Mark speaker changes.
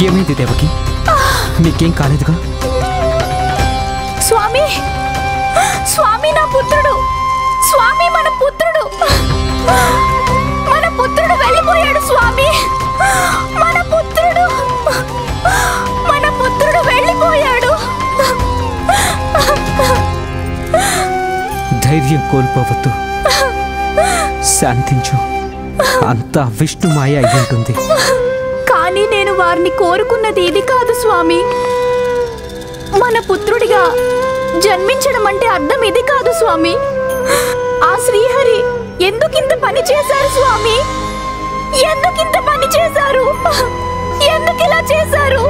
Speaker 1: ఏమైంది దేవకి? నీకేం కాలేదుగా?
Speaker 2: స్వామి, స్వామి నా పుత్రుడు, స్వామి మన పుత్రుడు, మన పుత్రుడు వెళ్ళిపోయాడు స్వామి, మన పుత్రుడు, మన పుత్రుడు వెళ్ళిపోయాడు.
Speaker 1: ధైర్యం కోల్పోవద్దు, శాంతించు. అంతా విష్ణుమాయ అయి ఉంటుంది.
Speaker 2: కానీ నేను వారిని కోరుకున్నది ఇది కాదు స్వామి. మన పుత్రుడిగా జన్మించడం అంటే అర్థం ఇది కాదు స్వామి. ఆ శ్రీహరి ఎందుకింత పని చేశారు స్వామి? ఎందుకింత పని చేశారు? ఎందుకు ఇలా చేశారు?